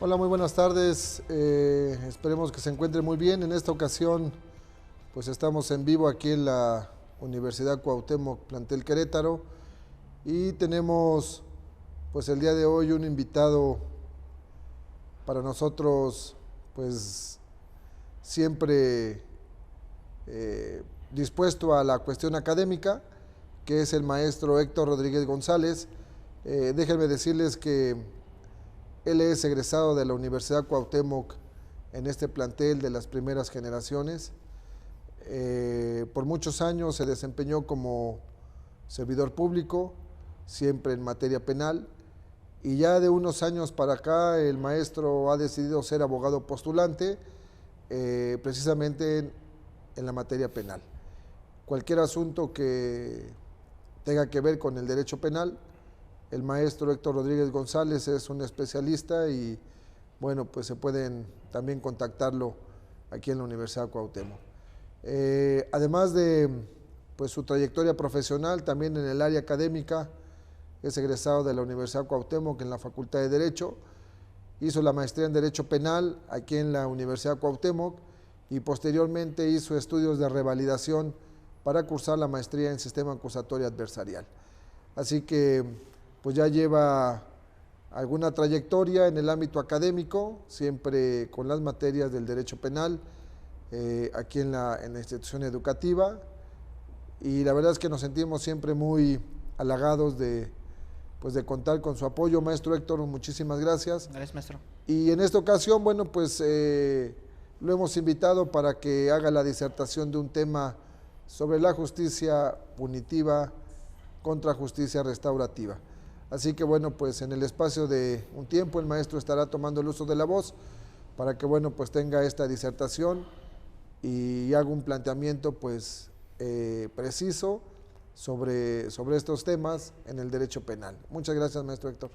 Hola, muy buenas tardes. Esperemos que se encuentren muy bien. En esta ocasión, pues estamos en vivo aquí en la Universidad Cuauhtémoc, plantel Querétaro, y tenemos, pues el día de hoy un invitado para nosotros, pues siempre dispuesto a la cuestión académica, que es el maestro Héctor Rodríguez González. Déjenme decirles que él es egresado de la Universidad Cuauhtémoc en este plantel de las primeras generaciones. Por muchos años se desempeñó como servidor público, siempre en materia penal, y ya de unos años para acá el maestro ha decidido ser abogado postulante, precisamente en la materia penal. Cualquier asunto que tenga que ver con el derecho penal, el maestro Héctor Rodríguez González es un especialista y bueno, pues se pueden también contactarlo aquí en la Universidad Cuauhtémoc. Además de pues su trayectoria profesional, también en el área académica, es egresado de la Universidad Cuauhtémoc en la Facultad de Derecho, hizo la maestría en Derecho Penal aquí en la Universidad Cuauhtémoc y posteriormente hizo estudios de revalidación para cursar la maestría en Sistema Acusatorio Adversarial. Así que pues ya lleva alguna trayectoria en el ámbito académico, siempre con las materias del derecho penal, aquí en la institución educativa, y la verdad es que nos sentimos siempre muy halagados de contar con su apoyo. Maestro Héctor, muchísimas gracias. Gracias, maestro. Y en esta ocasión, bueno, pues lo hemos invitado para que haga la disertación de un tema sobre la justicia punitiva contra justicia restaurativa. Así que bueno, pues en el espacio de un tiempo el maestro estará tomando el uso de la voz para que bueno, pues tenga esta disertación y haga un planteamiento pues preciso sobre estos temas en el derecho penal. Muchas gracias, maestro Héctor.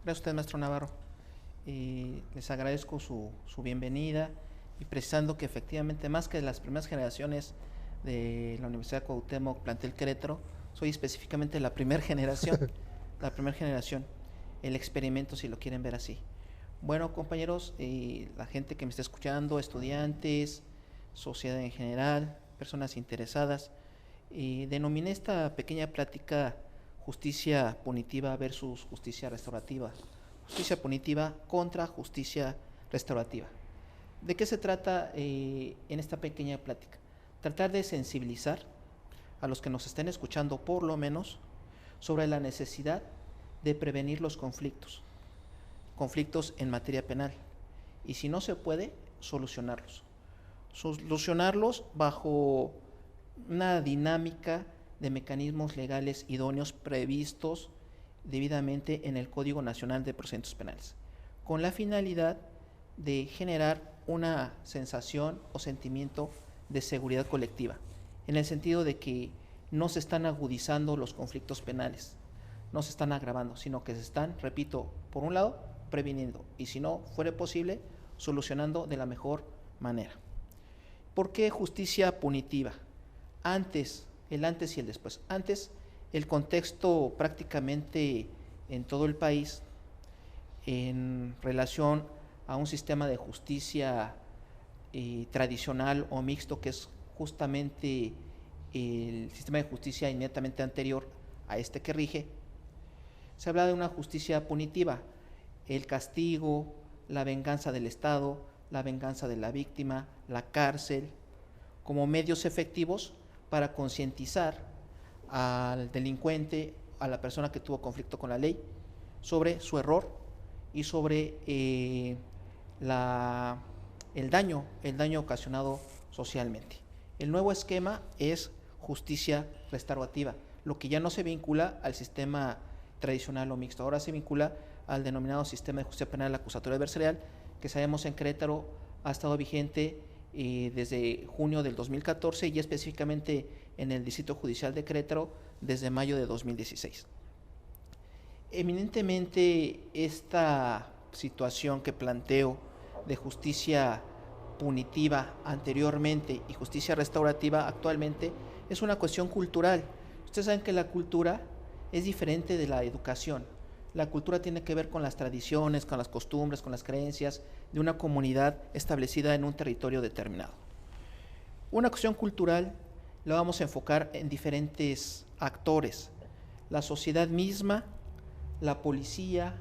Gracias a usted, maestro Navarro. Les agradezco su bienvenida y precisando que efectivamente más que las primeras generaciones de la Universidad Cuauhtémoc, plantel Querétaro, soy específicamente la primera generación. El experimento, si lo quieren ver así. Bueno, compañeros, la gente que me está escuchando, estudiantes, sociedad en general, personas interesadas, denominé esta pequeña plática justicia punitiva versus justicia restaurativa. Justicia punitiva contra justicia restaurativa. ¿De qué se trata en esta pequeña plática? Tratar de sensibilizar a los que nos estén escuchando, por lo menos, sobre la necesidad de prevenir los conflictos en materia penal, y si no se puede, solucionarlos bajo una dinámica de mecanismos legales idóneos previstos debidamente en el Código Nacional de Procedimientos Penales, con la finalidad de generar una sensación o sentimiento de seguridad colectiva, en el sentido de que no se están agudizando los conflictos penales, no se están agravando, sino que se están, repito, por un lado, previniendo y si no fuera posible, solucionando de la mejor manera. ¿Por qué justicia punitiva? El antes y el después. Antes, el contexto prácticamente en todo el país en relación a un sistema de justicia tradicional o mixto, que es justamente el sistema de justicia inmediatamente anterior a este que rige. Se habla de una justicia punitiva, el castigo, la venganza del Estado, la venganza de la víctima, la cárcel, como medios efectivos para concientizar al delincuente, a la persona que tuvo conflicto con la ley, sobre su error y sobre el daño ocasionado socialmente. El nuevo esquema es justicia restaurativa, lo que ya no se vincula al sistema tradicional o mixto, ahora se vincula al denominado sistema de justicia penal acusatoria adversarial, que sabemos en Querétaro ha estado vigente desde junio del 2014 y específicamente en el Distrito Judicial de Querétaro desde mayo de 2016. Eminentemente esta situación que planteo de justicia punitiva anteriormente y justicia restaurativa actualmente es una cuestión cultural. Ustedes saben que la cultura es diferente de la educación. La cultura tiene que ver con las tradiciones, con las costumbres, con las creencias de una comunidad establecida en un territorio determinado. Una cuestión cultural la vamos a enfocar en diferentes actores: la sociedad misma, la policía,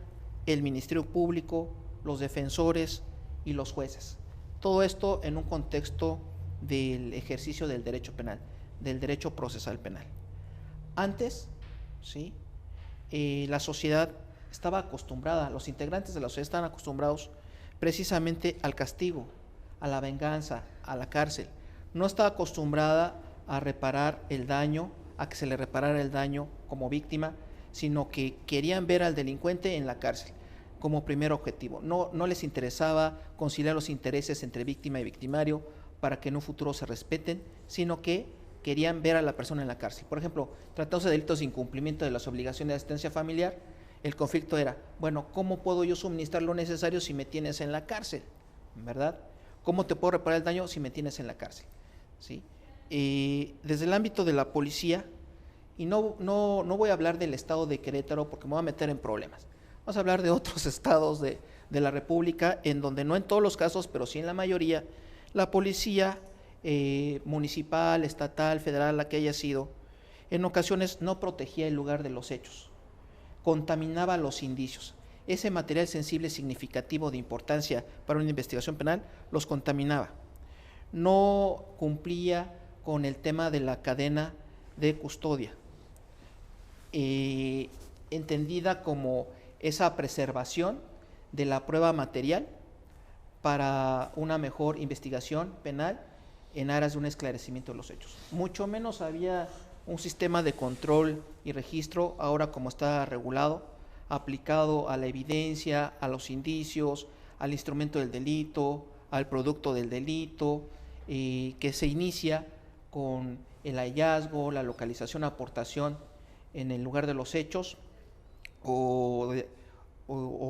el Ministerio Público, los defensores y los jueces. Todo esto en un contexto del ejercicio del derecho penal, del derecho procesal penal. Antes, ¿sí?, la sociedad estaba acostumbrada, los integrantes de la sociedad estaban acostumbrados precisamente al castigo, a la venganza, a la cárcel. No estaba acostumbrada a reparar el daño, a que se le reparara el daño como víctima, sino que querían ver al delincuente en la cárcel como primer objetivo. No les interesaba conciliar los intereses entre víctima y victimario para que en un futuro se respeten, sino que querían ver a la persona en la cárcel. Por ejemplo, tratándose de delitos de incumplimiento de las obligaciones de asistencia familiar, el conflicto era, bueno, ¿cómo puedo yo suministrar lo necesario si me tienes en la cárcel? ¿Verdad? ¿Cómo te puedo reparar el daño si me tienes en la cárcel? ¿Sí? Desde el ámbito de la policía, y no voy a hablar del estado de Querétaro porque me voy a meter en problemas. Vamos a hablar de otros estados de la República, en donde no en todos los casos, pero sí en la mayoría, la policía municipal, estatal, federal, la que haya sido, en ocasiones no protegía el lugar de los hechos, contaminaba los indicios. Ese material sensible significativo de importancia para una investigación penal los contaminaba. No cumplía con el tema de la cadena de custodia, entendida como esa preservación de la prueba material para una mejor investigación penal en aras de un esclarecimiento de los hechos. Mucho menos había un sistema de control y registro, ahora como está regulado, aplicado a la evidencia, a los indicios, al instrumento del delito, al producto del delito, que se inicia con el hallazgo, la localización, aportación en el lugar de los hechos o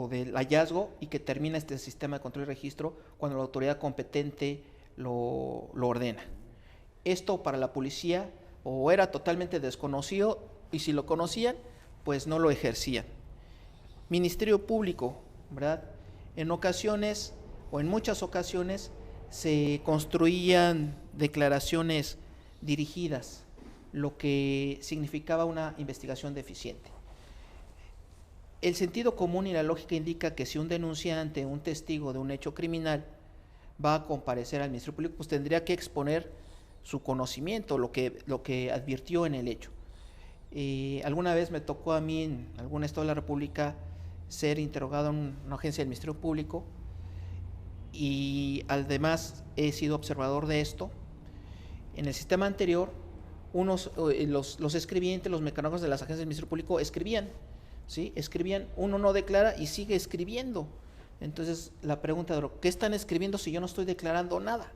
del hallazgo, y que termina este sistema de control y registro cuando la autoridad competente lo ordena. Esto para la policía o era totalmente desconocido, y si lo conocían, pues no lo ejercían. Ministerio Público, ¿verdad? En ocasiones, o en muchas ocasiones, se construían declaraciones dirigidas, lo que significaba una investigación deficiente. El sentido común y la lógica indica que si un denunciante, un testigo de un hecho criminal, va a comparecer al Ministerio Público, pues tendría que exponer su conocimiento, lo que advirtió en el hecho. Alguna vez me tocó a mí en algún estado de la República ser interrogado en una agencia del Ministerio Público, y además he sido observador de esto. En el sistema anterior, los escribientes, los mecanógrafos de las agencias del Ministerio Público escribían, ¿sí? Escribían, uno no declara y sigue escribiendo. Entonces la pregunta de ¿qué están escribiendo si yo no estoy declarando nada?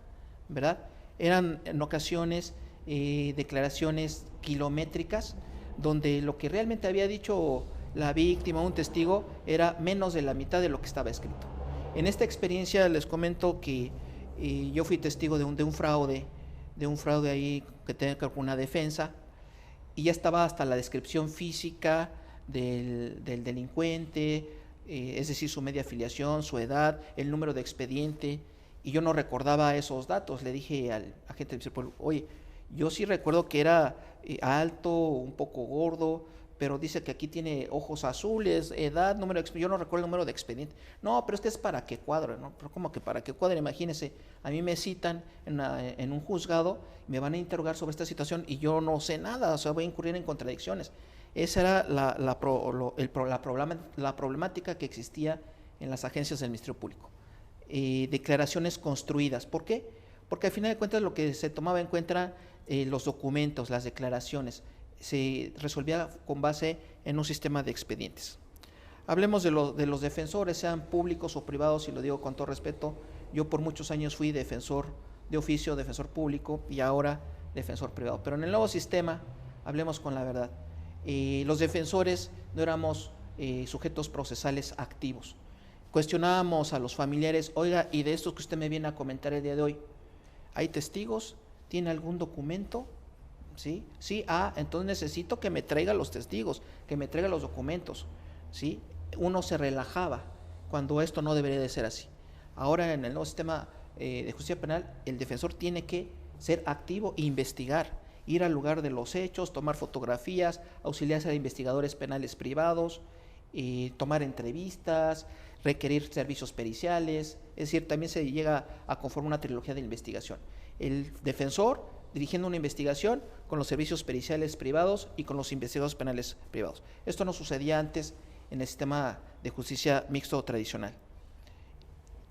¿Verdad? Eran en ocasiones declaraciones kilométricas, donde lo que realmente había dicho la víctima o un testigo era menos de la mitad de lo que estaba escrito. En esta experiencia les comento que yo fui testigo de un fraude ahí que tenía que ver con una defensa, y ya estaba hasta la descripción física del delincuente, es decir, su media afiliación, su edad, el número de expediente, y yo no recordaba esos datos. Le dije al agente del Ministerio Público, oye, yo sí recuerdo que era alto, un poco gordo, pero dice que aquí tiene ojos azules, edad, número de expediente, yo no recuerdo el número de expediente. No, pero es que es para que cuadre, ¿no? Pero ¿cómo que para que cuadre? Imagínense, a mí me citan en un juzgado, me van a interrogar sobre esta situación y yo no sé nada, o sea, voy a incurrir en contradicciones. Esa era la problemática que existía en las agencias del Ministerio Público. Declaraciones construidas. ¿Por qué? Porque al final de cuentas lo que se tomaba en cuenta los documentos, las declaraciones, se resolvía con base en un sistema de expedientes. Hablemos de los defensores, sean públicos o privados, y lo digo con todo respeto. Yo por muchos años fui defensor de oficio, defensor público, y ahora defensor privado. Pero en el nuevo sistema, hablemos con la verdad, los defensores no éramos sujetos procesales activos. Cuestionábamos a los familiares, oiga, y de esto que usted me viene a comentar el día de hoy, ¿hay testigos? ¿Tiene algún documento? ¿Sí? Sí, entonces necesito que me traiga los testigos, que me traiga los documentos, ¿sí? uno se relajaba cuando esto no debería de ser así. Ahora en el nuevo sistema de justicia penal, el defensor tiene que ser activo e investigar, ir al lugar de los hechos, tomar fotografías, auxiliarse de investigadores penales privados, tomar entrevistas, requerir servicios periciales, es decir, también se llega a conformar una trilogía de investigación. El defensor dirigiendo una investigación con los servicios periciales privados y con los investigadores penales privados. Esto no sucedía antes en el sistema de justicia mixto tradicional.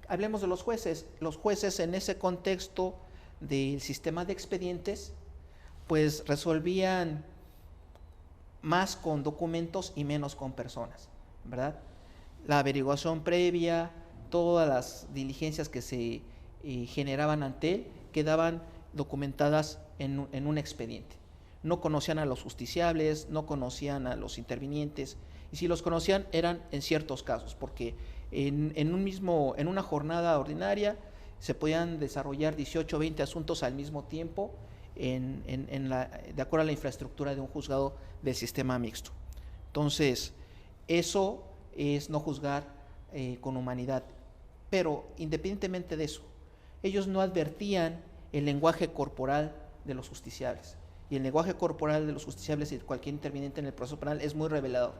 Hablemos de los jueces. Los jueces en ese contexto del sistema de expedientes, pues resolvían más con documentos y menos con personas, ¿verdad? La averiguación previa, todas las diligencias que se generaban ante él, quedaban documentadas en un expediente. No conocían a los justiciables, no conocían a los intervinientes, y si los conocían eran en ciertos casos, porque en una jornada ordinaria se podían desarrollar 18 o 20 asuntos al mismo tiempo de acuerdo a la infraestructura de un juzgado del sistema mixto. Entonces, eso es no juzgar con humanidad. Pero independientemente de eso, ellos no advertían el lenguaje corporal de los justiciables. Y el lenguaje corporal de los justiciables y de cualquier interviniente en el proceso penal es muy revelador.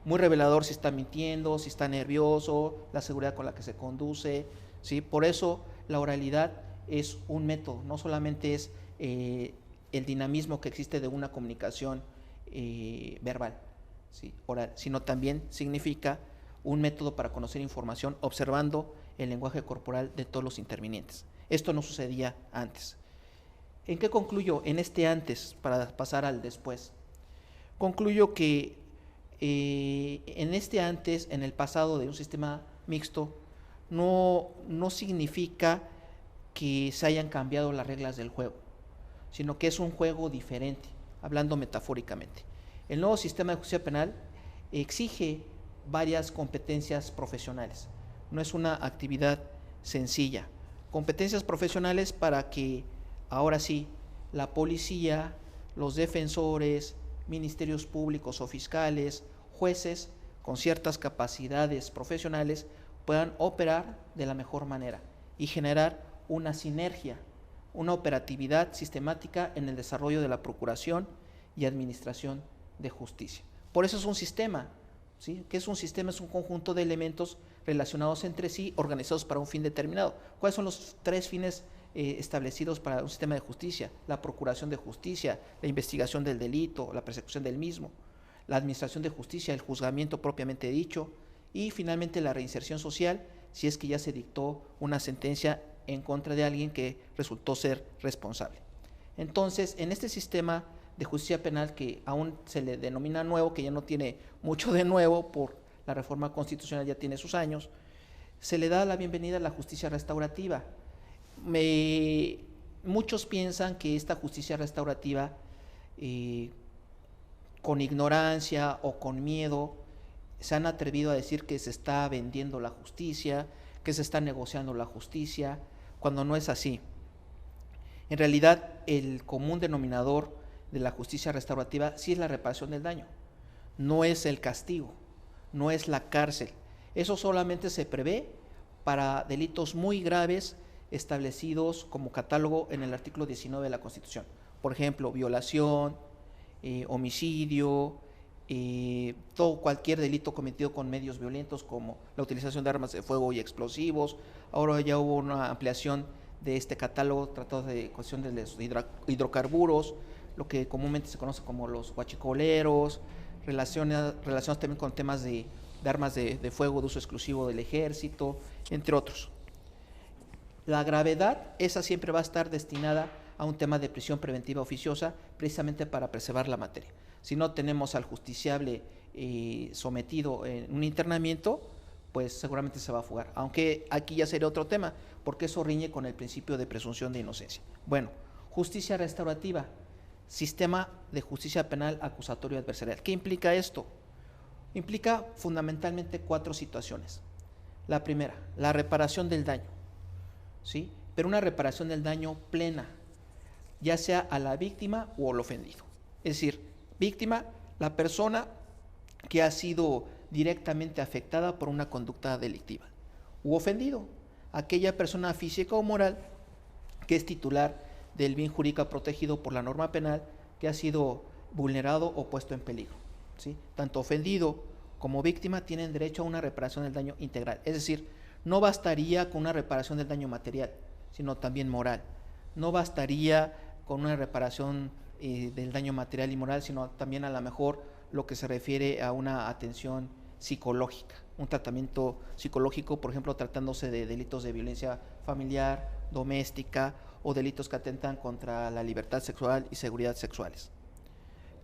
Muy revelador si está mintiendo, si está nervioso, la seguridad con la que se conduce, ¿sí? Por eso la oralidad es un método, no solamente es el dinamismo que existe de una comunicación verbal, ¿sí? Oral, sino también significa un método para conocer información observando el lenguaje corporal de todos los intervinientes. Esto no sucedía antes. ¿En qué concluyo? En este antes, para pasar al después. Concluyo que en este antes, en el pasado de un sistema mixto, no significa que se hayan cambiado las reglas del juego, sino que es un juego diferente, hablando metafóricamente. El nuevo sistema de justicia penal exige varias competencias profesionales, no es una actividad sencilla. Competencias profesionales para que, ahora sí, la policía, los defensores, ministerios públicos o fiscales, jueces con ciertas capacidades profesionales puedan operar de la mejor manera y generar una sinergia, una operatividad sistemática en el desarrollo de la procuración y administración de justicia. Por eso es un sistema, ¿sí? ¿Qué es un sistema? Es un conjunto de elementos relacionados entre sí, organizados para un fin determinado. ¿Cuáles son los 3 fines establecidos para un sistema de justicia? La procuración de justicia, la investigación del delito, la persecución del mismo, la administración de justicia, el juzgamiento propiamente dicho, y finalmente la reinserción social, si es que ya se dictó una sentencia en contra de alguien que resultó ser responsable. Entonces, en este sistema de justicia penal, que aún se le denomina nuevo, que ya no tiene mucho de nuevo por la reforma constitucional, ya tiene sus años, se le da la bienvenida a la justicia restaurativa. Muchos piensan que esta justicia restaurativa, con ignorancia o con miedo, se han atrevido a decir que se está vendiendo la justicia, que se está negociando la justicia, cuando no es así. En realidad, el común denominador de la justicia restaurativa sí es la reparación del daño, no es el castigo, no es la cárcel. Eso solamente se prevé para delitos muy graves establecidos como catálogo en el artículo 19 de la Constitución. Por ejemplo, violación, homicidio, cualquier delito cometido con medios violentos como la utilización de armas de fuego y explosivos. Ahora ya hubo una ampliación de este catálogo tratado de cuestión de los hidrocarburos, lo que comúnmente se conoce como los huachicoleros, relacionados también con temas de armas de fuego de uso exclusivo del ejército, entre otros. La gravedad, esa siempre va a estar destinada a un tema de prisión preventiva oficiosa, precisamente para preservar la materia. Si no tenemos al justiciable sometido en un internamiento, pues seguramente se va a fugar. Aunque aquí ya sería otro tema, porque eso riñe con el principio de presunción de inocencia. Bueno, justicia restaurativa, sistema de justicia penal acusatorio adversarial. ¿Qué implica esto? Implica fundamentalmente 4 situaciones. La primera, la reparación del daño, ¿sí? Pero una reparación del daño plena, ya sea a la víctima o al ofendido. Es decir, víctima, la persona que ha sido directamente afectada por una conducta delictiva. U ofendido, aquella persona física o moral que es titular del bien jurídico protegido por la norma penal que ha sido vulnerado o puesto en peligro, ¿sí? Tanto ofendido como víctima tienen derecho a una reparación del daño integral. Es decir, no bastaría con una reparación del daño material, sino también moral. No bastaría con una reparación del daño material y moral, sino también a lo mejor lo que se refiere a una atención psicológica, un tratamiento psicológico, por ejemplo, tratándose de delitos de violencia familiar, doméstica o delitos que atentan contra la libertad sexual y seguridad sexuales.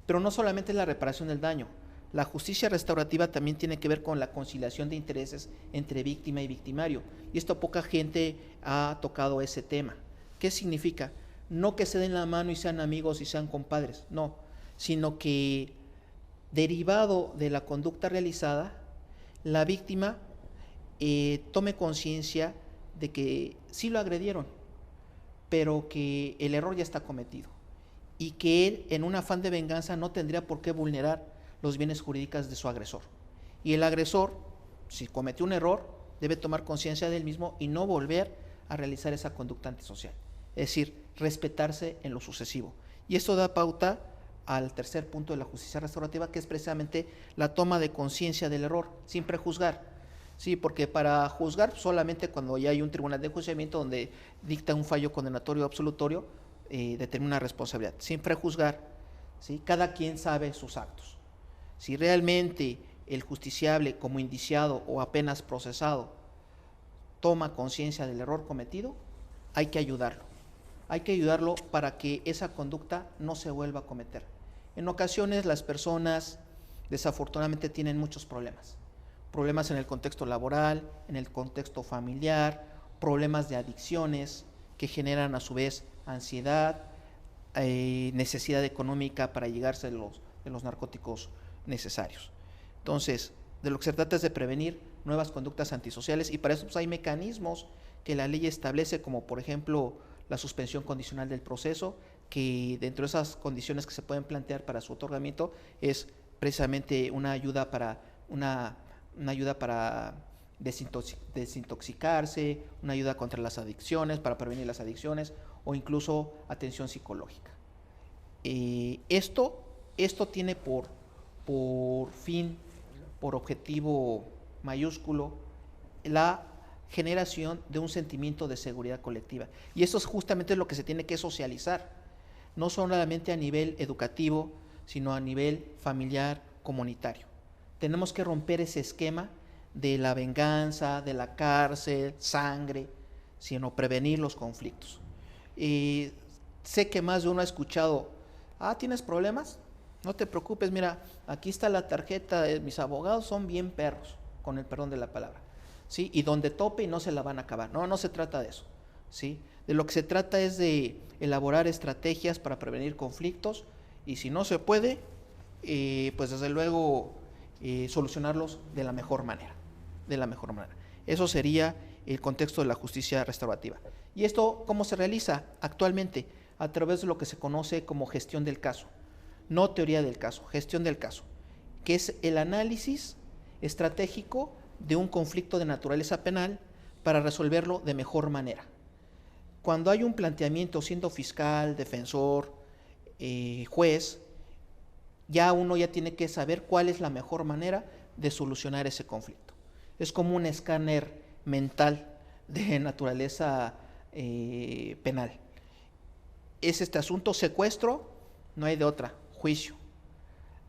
Pero no solamente es la reparación del daño, la justicia restaurativa también tiene que ver con la conciliación de intereses entre víctima y victimario, y esto poca gente ha tocado ese tema. ¿Qué significa? No que se den la mano y sean amigos y sean compadres, no, sino que derivado de la conducta realizada, la víctima tome conciencia de que sí lo agredieron, pero que el error ya está cometido y que él, en un afán de venganza, no tendría por qué vulnerar los bienes jurídicos de su agresor. Y el agresor, si cometió un error, debe tomar conciencia del mismo y no volver a realizar esa conducta antisocial. Es decir, respetarse en lo sucesivo. Y esto da pauta al tercer punto de la justicia restaurativa, que es precisamente la toma de conciencia del error, sin prejuzgar. Sí, porque para juzgar solamente cuando ya hay un tribunal de enjuiciamiento donde dicta un fallo condenatorio o absolutorio, determina una responsabilidad. Sin prejuzgar, ¿sí? Cada quien sabe sus actos. Si realmente el justiciable, como indiciado o apenas procesado, toma conciencia del error cometido, hay que ayudarlo. Hay que ayudarlo para que esa conducta no se vuelva a cometer. En ocasiones las personas desafortunadamente tienen muchos problemas. Problemas en el contexto laboral, en el contexto familiar, problemas de adicciones que generan a su vez ansiedad, necesidad económica para llegarse de los narcóticos necesarios. Entonces, de lo que se trata es de prevenir nuevas conductas antisociales, y para eso pues, hay mecanismos que la ley establece, como por ejemplo la suspensión condicional del proceso, que dentro de esas condiciones que se pueden plantear para su otorgamiento es precisamente una ayuda para desintoxicarse, una ayuda contra las adicciones, para prevenir las adicciones, o incluso atención psicológica. Esto tiene por fin, por objetivo mayúsculo, la generación de un sentimiento de seguridad colectiva. Y eso es justamente lo que se tiene que socializar, no solamente a nivel educativo, sino a nivel familiar, comunitario. Tenemos que romper ese esquema de la venganza, de la cárcel, sangre, sino prevenir los conflictos. Sé que más de uno ha escuchado, ¿tienes problemas? No te preocupes, mira, aquí está la tarjeta, mis abogados son bien perros, con el perdón de la palabra, ¿sí? Y donde tope y no se la van a acabar. No se trata de eso, ¿sí? De lo que se trata es de elaborar estrategias para prevenir conflictos, y si no se puede, pues desde luego solucionarlos de la mejor manera. Eso sería el contexto de la justicia restaurativa. ¿Y esto cómo se realiza actualmente? A través de lo que se conoce como gestión del caso. No teoría del caso, gestión del caso, que es el análisis estratégico de un conflicto de naturaleza penal para resolverlo de mejor manera. Cuando hay un planteamiento siendo fiscal, defensor, juez, uno ya tiene que saber cuál es la mejor manera de solucionar ese conflicto. Es como un escáner mental de naturaleza penal. Es este asunto: secuestro, no hay de otra, juicio.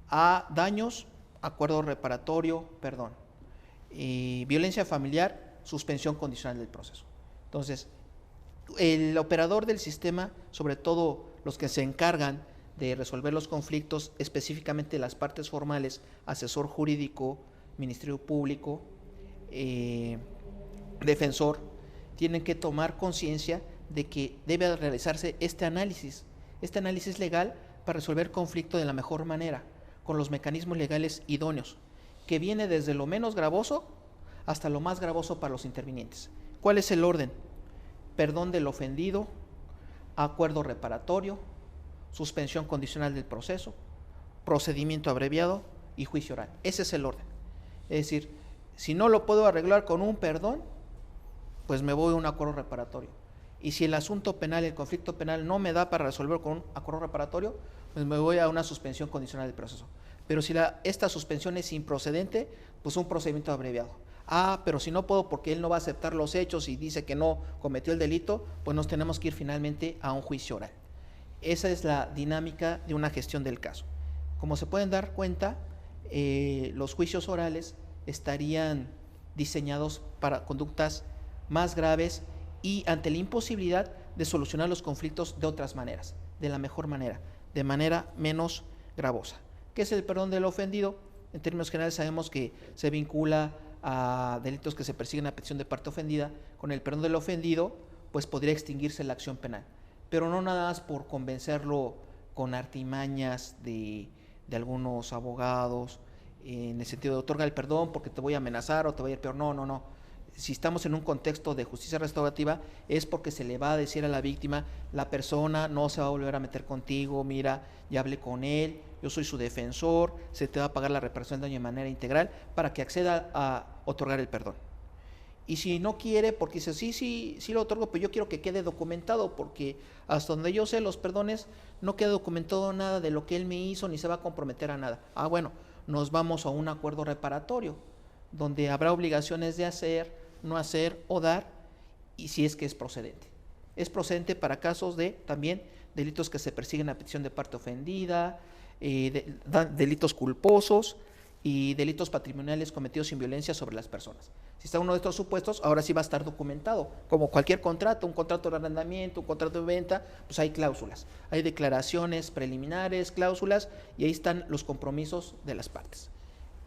Daños, acuerdo reparatorio, perdón. Violencia familiar, suspensión condicional del proceso. Entonces, el operador del sistema, sobre todo los que se encargan de resolver los conflictos, específicamente las partes formales, asesor jurídico, Ministerio Público, defensor, tienen que tomar conciencia de que debe realizarse este análisis legal para resolver conflicto de la mejor manera, con los mecanismos legales idóneos, que viene desde lo menos gravoso hasta lo más gravoso para los intervinientes. ¿Cuál es el orden? Perdón del ofendido, acuerdo reparatorio, suspensión condicional del proceso, procedimiento abreviado y juicio oral. Ese es el orden. Es decir, si no lo puedo arreglar con un perdón, pues me voy a un acuerdo reparatorio. Y si el asunto penal, el conflicto penal no me da para resolver con un acuerdo reparatorio, pues me voy a una suspensión condicional del proceso. Pero si esta suspensión es improcedente, pues un procedimiento abreviado. Pero si no puedo porque él no va a aceptar los hechos y dice que no cometió el delito, pues nos tenemos que ir finalmente a un juicio oral. Esa es la dinámica de una gestión del caso. Como se pueden dar cuenta, los juicios orales estarían diseñados para conductas más graves y ante la imposibilidad de solucionar los conflictos de otras maneras, de la mejor manera, de manera menos gravosa. ¿Qué es el perdón del ofendido? En términos generales sabemos que se vincula a delitos que se persiguen a petición de parte ofendida. Con el perdón del ofendido, pues podría extinguirse la acción penal, pero no nada más por convencerlo con artimañas de algunos abogados, en el sentido de otorga el perdón porque te voy a amenazar o te voy a ir peor. No. Si estamos en un contexto de justicia restaurativa, es porque se le va a decir a la víctima, la persona no se va a volver a meter contigo, mira, ya hablé con él, yo soy su defensor, se te va a pagar la reparación del daño de manera integral para que acceda a otorgar el perdón. Y si no quiere, porque dice, sí lo otorgo, pero yo quiero que quede documentado, porque hasta donde yo sé, los perdones no queda documentado nada de lo que él me hizo, ni se va a comprometer a nada. Bueno, nos vamos a un acuerdo reparatorio, donde habrá obligaciones de hacer, no hacer o dar, y si es que es procedente. Es procedente para casos de también delitos que se persiguen a petición de parte ofendida, delitos culposos y delitos patrimoniales cometidos sin violencia sobre las personas. Si está uno de estos supuestos, ahora sí va a estar documentado, como cualquier contrato, un contrato de arrendamiento, un contrato de venta, pues hay cláusulas, hay declaraciones preliminares, cláusulas, y ahí están los compromisos de las partes.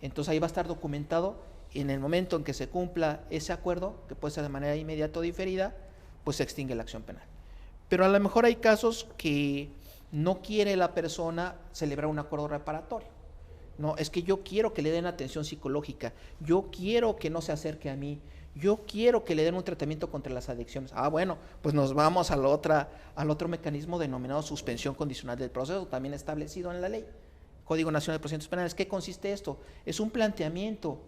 Entonces ahí va a estar documentado. En el momento en que se cumpla ese acuerdo, que puede ser de manera inmediata o diferida, pues se extingue la acción penal. Pero a lo mejor hay casos que no quiere la persona celebrar un acuerdo reparatorio. No, es que yo quiero que le den atención psicológica, yo quiero que no se acerque a mí, yo quiero que le den un tratamiento contra las adicciones. Bueno, pues nos vamos al otro mecanismo denominado suspensión condicional del proceso, también establecido en la ley, Código Nacional de Procedimientos Penales. ¿Qué consiste esto? Es un planteamiento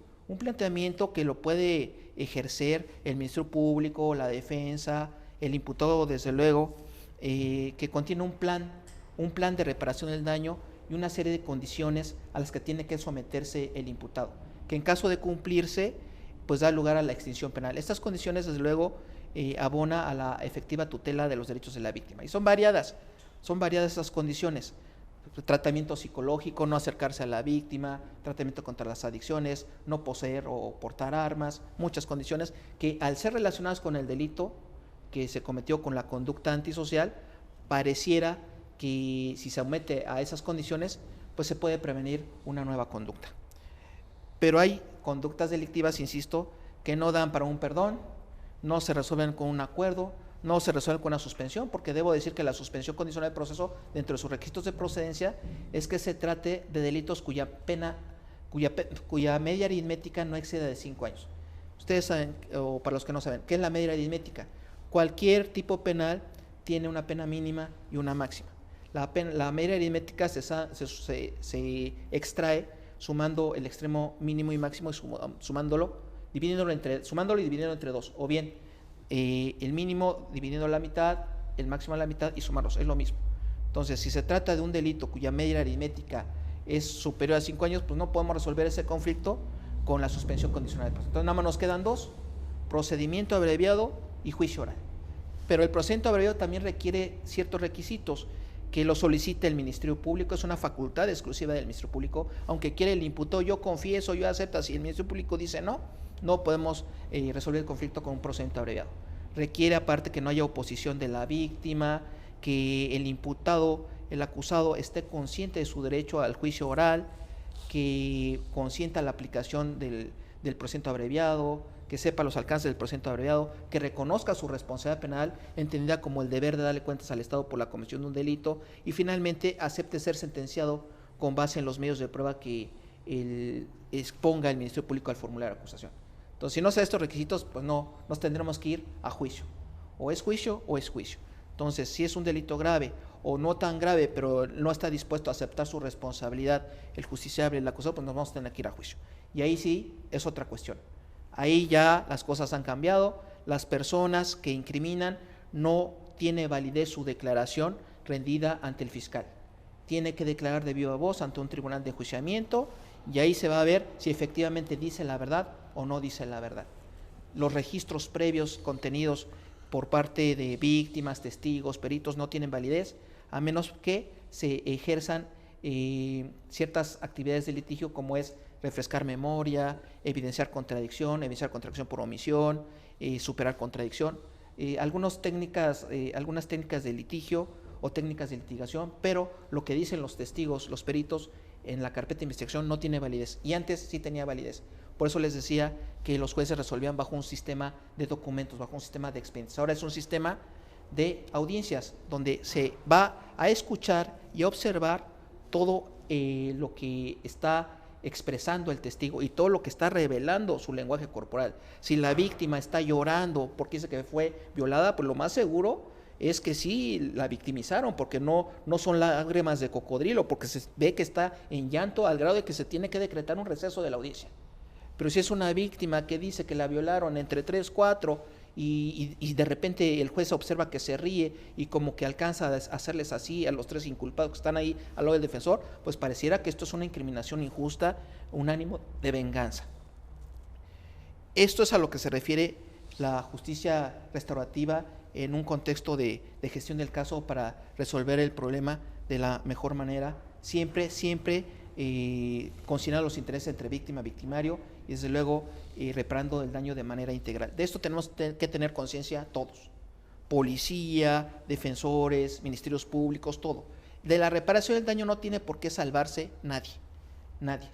que lo puede ejercer el Ministerio Público, la defensa, el imputado, desde luego, que contiene un plan de reparación del daño y una serie de condiciones a las que tiene que someterse el imputado, que en caso de cumplirse, pues da lugar a la extinción penal. Estas condiciones, desde luego, abona a la efectiva tutela de los derechos de la víctima. Y son variadas esas condiciones. Tratamiento psicológico, no acercarse a la víctima, tratamiento contra las adicciones, no poseer o portar armas, muchas condiciones que al ser relacionadas con el delito que se cometió con la conducta antisocial, pareciera que si se somete a esas condiciones, pues se puede prevenir una nueva conducta. Pero hay conductas delictivas, insisto, que no dan para un perdón, no se resuelven con un acuerdo, no se resuelve con una suspensión, porque debo decir que la suspensión condicional del proceso, dentro de sus requisitos de procedencia, es que se trate de delitos cuya media aritmética no exceda de 5 años. Ustedes saben, o para los que no saben, ¿qué es la media aritmética? Cualquier tipo penal tiene una pena mínima y una máxima. La media aritmética se extrae sumando el extremo mínimo y máximo, sumándolo y dividiéndolo entre dos, o bien el mínimo dividiendo a la mitad, el máximo a la mitad y sumarlos, es lo mismo. Entonces, si se trata de un delito cuya media aritmética es superior a 5 años, pues no podemos resolver ese conflicto con la suspensión condicional del proceso. Entonces, nada más nos quedan dos: procedimiento abreviado y juicio oral. Pero el procedimiento abreviado también requiere ciertos requisitos que lo solicite el Ministerio Público, es una facultad exclusiva del Ministerio Público, aunque quiere el imputado, yo confieso, yo acepto, si el Ministerio Público dice no podemos resolver el conflicto con un procedimiento abreviado. Requiere aparte que no haya oposición de la víctima, que el imputado, el acusado, esté consciente de su derecho al juicio oral, que consienta la aplicación del procedimiento abreviado, que sepa los alcances del procedimiento abreviado, que reconozca su responsabilidad penal, entendida como el deber de darle cuentas al Estado por la comisión de un delito, y finalmente acepte ser sentenciado con base en los medios de prueba que exponga el Ministerio Público al formular de acusación. Entonces, si no se dan estos requisitos, pues no, nos tendremos que ir a juicio. O es juicio o es juicio. Entonces, si es un delito grave o no tan grave, pero no está dispuesto a aceptar su responsabilidad el justiciable, el acusado, pues nos vamos a tener que ir a juicio. Y ahí sí es otra cuestión. Ahí ya las cosas han cambiado, las personas que incriminan no tiene validez su declaración rendida ante el fiscal. Tiene que declarar de viva voz ante un tribunal de enjuiciamiento y ahí se va a ver si efectivamente dice la verdad o no dice la verdad. Los registros previos contenidos por parte de víctimas, testigos, peritos no tienen validez a menos que se ejerzan ciertas actividades de litigio como es refrescar memoria, evidenciar contradicción por omisión, superar contradicción, algunas técnicas de litigio o técnicas de litigación, pero lo que dicen los testigos, los peritos en la carpeta de investigación no tiene validez y antes sí tenía validez. Por eso les decía que los jueces resolvían bajo un sistema de documentos, bajo un sistema de expedientes. Ahora es un sistema de audiencias donde se va a escuchar y a observar todo lo que está expresando el testigo y todo lo que está revelando su lenguaje corporal. Si la víctima está llorando porque dice que fue violada, pues lo más seguro es que sí la victimizaron, porque no son lágrimas de cocodrilo, porque se ve que está en llanto al grado de que se tiene que decretar un receso de la audiencia. Pero si es una víctima que dice que la violaron entre 3, 4 y de repente el juez observa que se ríe y como que alcanza a hacerles así a los 3 inculpados que están ahí al lado del defensor, pues pareciera que esto es una incriminación injusta, un ánimo de venganza. Esto es a lo que se refiere la justicia restaurativa en un contexto de gestión del caso para resolver el problema de la mejor manera, siempre considerando los intereses entre víctima y victimario y desde luego reparando el daño de manera integral. De esto tenemos que tener conciencia todos, policía, defensores, ministerios públicos, todo. De la reparación del daño no tiene por qué salvarse nadie,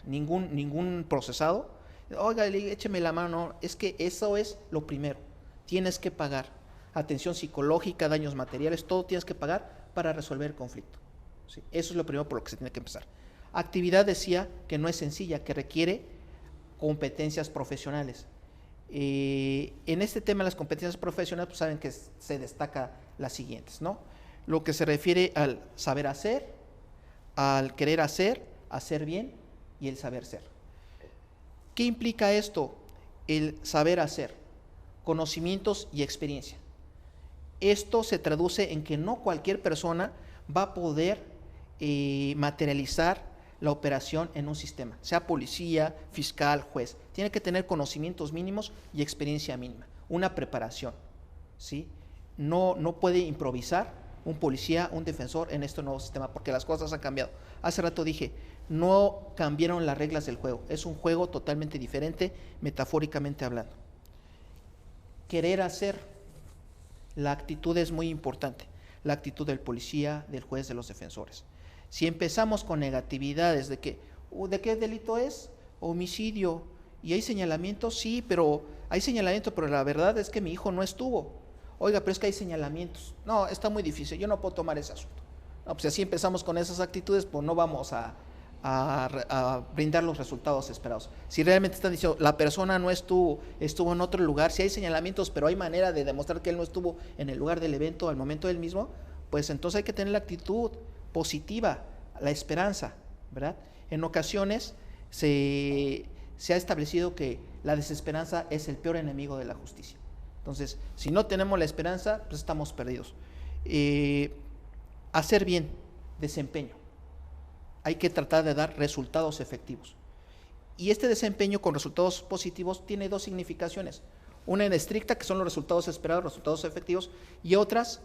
ningún procesado. Oiga, écheme la mano, es que eso es lo primero, tienes que pagar. Atención psicológica, daños materiales, todo tienes que pagar para resolver el conflicto. ¿Sí? Eso es lo primero por lo que se tiene que empezar. Actividad decía que no es sencilla, que requiere competencias profesionales. En este tema de las competencias profesionales, pues saben que se destaca las siguientes, ¿no? Lo que se refiere al saber hacer, al querer hacer bien y el saber ser. ¿Qué implica esto? El saber hacer, conocimientos y experiencia. Esto se traduce en que no cualquier persona va a poder materializar la operación en un sistema, sea policía, fiscal, juez. Tiene que tener conocimientos mínimos y experiencia mínima, una preparación, ¿sí? No puede improvisar un policía, un defensor en este nuevo sistema, porque las cosas han cambiado. Hace rato dije, no cambiaron las reglas del juego, es un juego totalmente diferente, metafóricamente hablando. Querer hacer. La actitud es muy importante, la actitud del policía, del juez, de los defensores. Si empezamos con negatividades de qué delito es, homicidio, y hay señalamientos, sí, pero hay señalamientos, pero la verdad es que mi hijo no estuvo. Oiga, pero es que hay señalamientos. No, está muy difícil, yo no puedo tomar ese asunto. No, pues si así empezamos con esas actitudes, pues no vamos a brindar los resultados esperados. Si realmente están diciendo, la persona no estuvo en otro lugar, si hay señalamientos, pero hay manera de demostrar que él no estuvo en el lugar del evento al momento del mismo, pues entonces hay que tener la actitud positiva, la esperanza, ¿verdad? En ocasiones se ha establecido que la desesperanza es el peor enemigo de la justicia. Entonces, si no tenemos la esperanza, pues estamos perdidos. Hacer bien, desempeño. Hay que tratar de dar resultados efectivos. Y este desempeño con resultados positivos tiene 2 significaciones. Una en estricta, que son los resultados esperados, resultados efectivos, y otras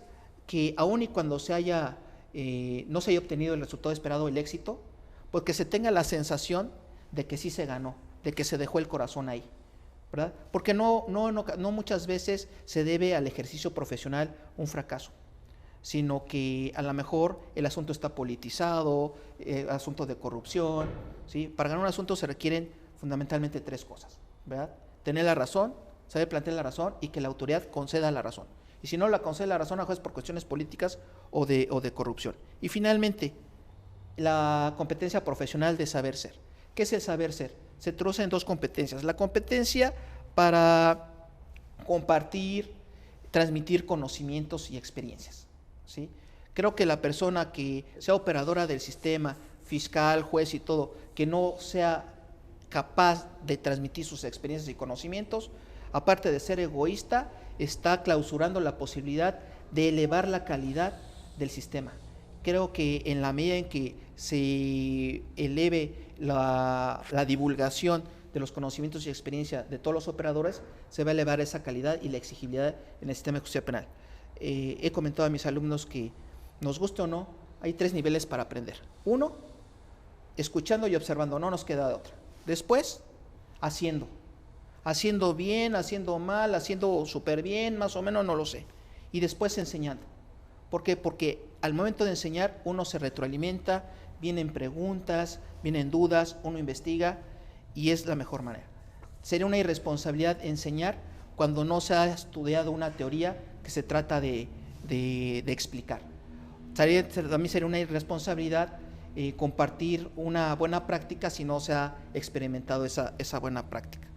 que aun y cuando no se haya obtenido el resultado esperado, el éxito, pues que se tenga la sensación de que sí se ganó, de que se dejó el corazón ahí, ¿verdad? Porque no muchas veces se debe al ejercicio profesional un fracaso, sino que a lo mejor el asunto está politizado, asuntos de corrupción, ¿sí? Para ganar un asunto se requieren fundamentalmente 3 cosas, ¿verdad? Tener la razón, saber plantear la razón y que la autoridad conceda la razón. Y si no la concede la razón, a juez por cuestiones políticas o de corrupción. Y finalmente, la competencia profesional de saber ser. ¿Qué es el saber ser? Se traduce en 2 competencias. La competencia para compartir, transmitir conocimientos y experiencias, ¿sí? Creo que la persona que sea operadora del sistema, fiscal, juez y todo, que no sea capaz de transmitir sus experiencias y conocimientos, aparte de ser egoísta, está clausurando la posibilidad de elevar la calidad del sistema. Creo que en la medida en que se eleve la divulgación de los conocimientos y experiencia de todos los operadores, se va a elevar esa calidad y la exigibilidad en el sistema de justicia penal. He comentado a mis alumnos que, nos guste o no, hay 3 niveles para aprender. 1, escuchando y observando, no nos queda de otra. Después, haciendo bien, haciendo mal, haciendo súper bien, más o menos, no lo sé. Y después enseñando. ¿Por qué? Porque al momento de enseñar uno se retroalimenta, vienen preguntas, vienen dudas, uno investiga y es la mejor manera. Sería una irresponsabilidad enseñar cuando no se ha estudiado una teoría que se trata de explicar. También sería una irresponsabilidad compartir una buena práctica si no se ha experimentado esa buena práctica.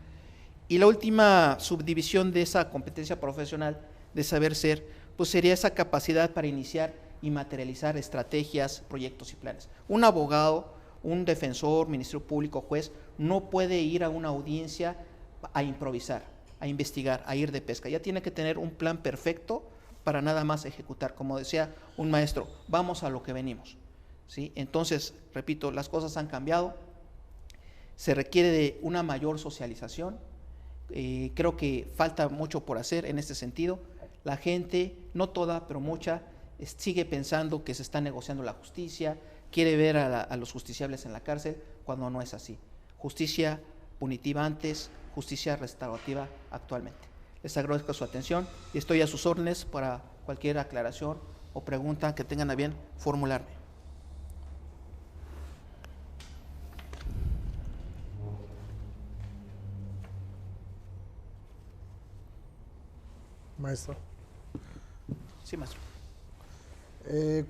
Y la última subdivisión de esa competencia profesional de saber ser, pues sería esa capacidad para iniciar y materializar estrategias, proyectos y planes. Un abogado, un defensor, ministerio público, juez, no puede ir a una audiencia a improvisar, a investigar, a ir de pesca. Ya tiene que tener un plan perfecto para nada más ejecutar. Como decía un maestro, vamos a lo que venimos, ¿sí? Entonces, repito, las cosas han cambiado, se requiere de una mayor socialización. Creo que falta mucho por hacer en este sentido. La gente, no toda, pero mucha, sigue pensando que se está negociando la justicia, quiere ver a los justiciables en la cárcel, cuando no es así. Justicia punitiva antes, justicia restaurativa actualmente. Les agradezco su atención y estoy a sus órdenes para cualquier aclaración o pregunta que tengan a bien formularme. Maestro. Sí, maestro.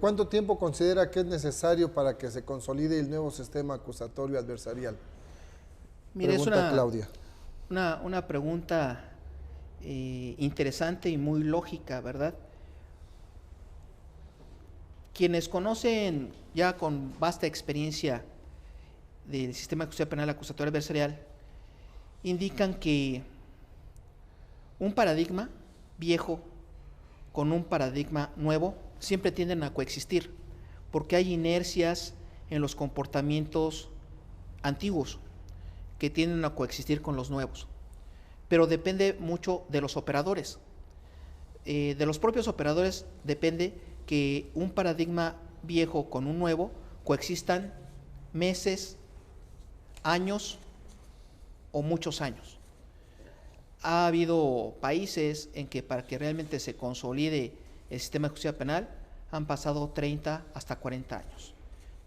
¿Cuánto tiempo considera que es necesario para que se consolide el nuevo sistema acusatorio adversarial? Mire, pregunta Claudia. Una pregunta interesante y muy lógica, ¿verdad? Quienes conocen ya con vasta experiencia del sistema de justicia penal acusatorio adversarial indican que un paradigma viejo con un paradigma nuevo siempre tienden a coexistir, porque hay inercias en los comportamientos antiguos que tienden a coexistir con los nuevos, pero depende mucho de los operadores. De los propios operadores depende que un paradigma viejo con un nuevo coexistan meses, años o muchos años. Ha habido países en que para que realmente se consolide el sistema de justicia penal han pasado 30 hasta 40 años,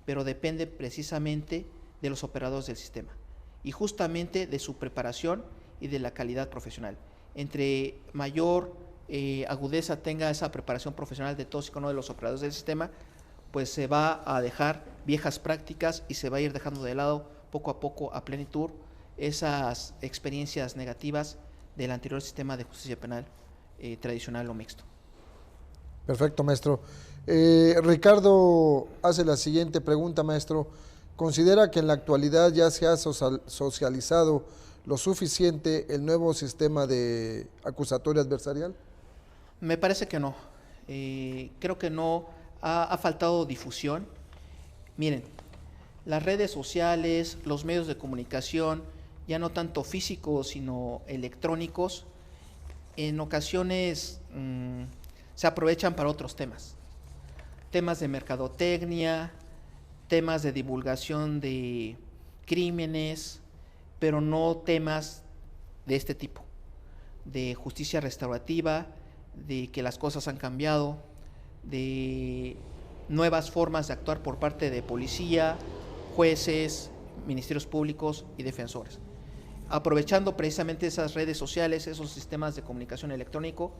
pero depende precisamente de los operadores del sistema y justamente de su preparación y de la calidad profesional. Entre mayor agudeza tenga esa preparación profesional de todos y cada uno de los operadores del sistema, pues se va a dejar viejas prácticas y se va a ir dejando de lado poco a poco a plenitud esas experiencias negativas del anterior sistema de justicia penal tradicional o mixto. Perfecto, maestro. Ricardo hace la siguiente pregunta, maestro. ¿Considera que en la actualidad ya se ha socializado lo suficiente el nuevo sistema de acusatorio adversarial? Me parece que no. Creo que no. Ha faltado difusión. Miren, las redes sociales, los medios de comunicación, ya no tanto físicos, sino electrónicos, en ocasiones se aprovechan para otros temas. Temas de mercadotecnia, temas de divulgación de crímenes, pero no temas de este tipo, de justicia restaurativa, de que las cosas han cambiado, de nuevas formas de actuar por parte de policía, jueces, ministerios públicos y defensores. Aprovechando precisamente esas redes sociales, esos sistemas de comunicación electrónico,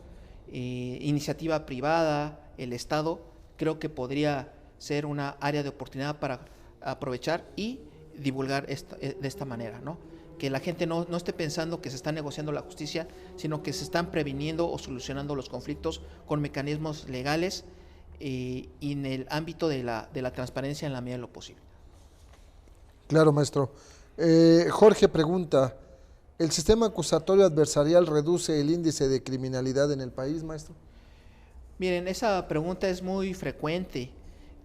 iniciativa privada, el Estado, creo que podría ser una área de oportunidad para aprovechar y divulgar de esta manera, ¿no? Que la gente no esté pensando que se está negociando la justicia, sino que se están previniendo o solucionando los conflictos con mecanismos legales y en el ámbito de la transparencia en la medida de lo posible. Claro, maestro. Jorge pregunta, ¿el sistema acusatorio adversarial reduce el índice de criminalidad en el país, maestro? Miren, esa pregunta es muy frecuente.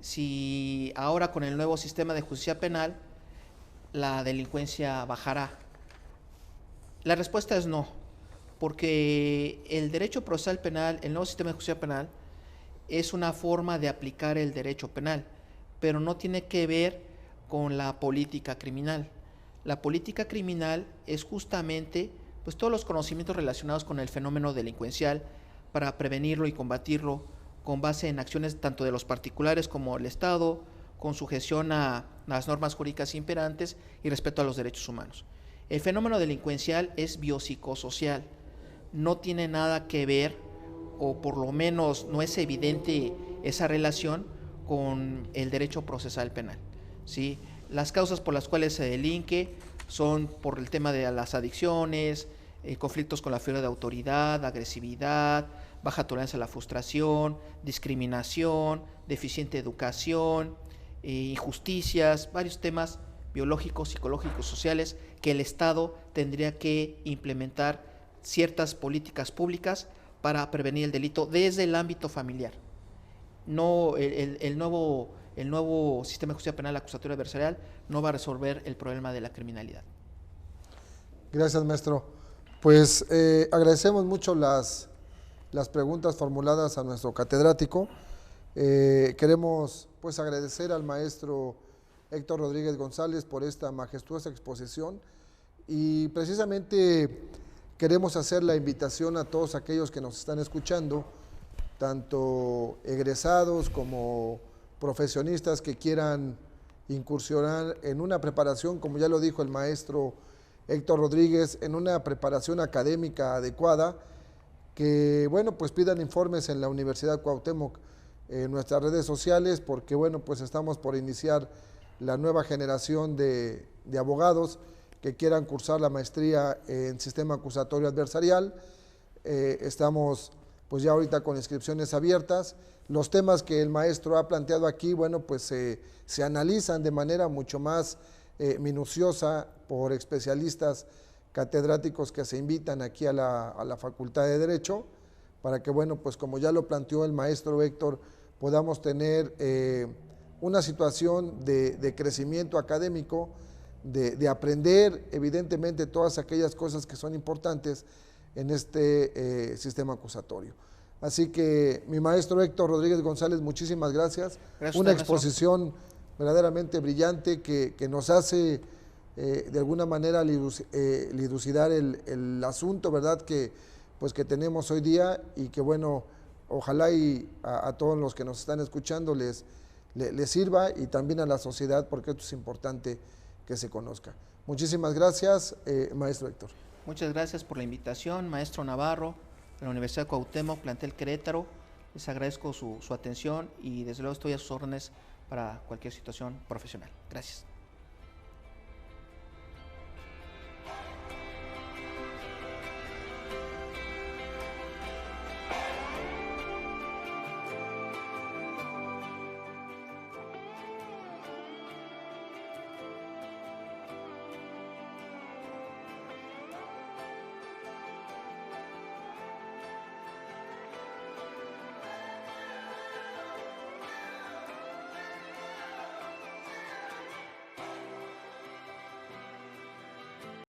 Si ahora con el nuevo sistema de justicia penal la delincuencia bajará. La respuesta es no, porque el derecho procesal penal, el nuevo sistema de justicia penal, es una forma de aplicar el derecho penal, pero no tiene que ver con la política criminal. La política criminal es justamente pues, todos los conocimientos relacionados con el fenómeno delincuencial para prevenirlo y combatirlo con base en acciones tanto de los particulares como el Estado, con sujeción a las normas jurídicas imperantes y respeto a los derechos humanos. El fenómeno delincuencial es biopsicosocial, no tiene nada que ver, o por lo menos no es evidente esa relación con el derecho procesal penal, ¿sí? Las causas por las cuales se delinque son por el tema de las adicciones, conflictos con la figura de autoridad, agresividad, baja tolerancia a la frustración, discriminación, deficiente educación, injusticias, varios temas biológicos, psicológicos, sociales que el Estado tendría que implementar ciertas políticas públicas para prevenir el delito desde el ámbito familiar. No, el nuevo sistema de justicia penal acusatorio adversarial no va a resolver el problema de la criminalidad. Gracias, maestro. Pues agradecemos mucho las preguntas formuladas a nuestro catedrático. Queremos pues agradecer al maestro Héctor Rodríguez González por esta majestuosa exposición y precisamente queremos hacer la invitación a todos aquellos que nos están escuchando, tanto egresados como profesionistas que quieran incursionar en una preparación, como ya lo dijo el maestro Héctor Rodríguez, en una preparación académica adecuada, que bueno, pues pidan informes en la Universidad Cuauhtémoc, en nuestras redes sociales, porque bueno, pues estamos por iniciar la nueva generación de abogados que quieran cursar la maestría en sistema acusatorio adversarial. Estamos pues ya ahorita con inscripciones abiertas. Los temas que el maestro ha planteado aquí, bueno, pues se analizan de manera mucho más minuciosa por especialistas catedráticos que se invitan aquí a la Facultad de Derecho, para que, bueno, pues como ya lo planteó el maestro Héctor, podamos tener una situación de crecimiento académico, de aprender evidentemente todas aquellas cosas que son importantes en este sistema acusatorio. Así que mi maestro Héctor Rodríguez González, muchísimas gracias. Una exposición verdaderamente brillante que nos hace de alguna manera dilucidar el asunto, ¿verdad?, que tenemos hoy día, y que bueno, ojalá y a todos los que nos están escuchando les sirva, y también a la sociedad, porque esto es importante que se conozca. Muchísimas gracias, maestro Héctor. Muchas gracias por la invitación, maestro Navarro, de la Universidad Cuauhtémoc, plantel Querétaro. Les agradezco su atención y desde luego estoy a sus órdenes para cualquier situación profesional. Gracias.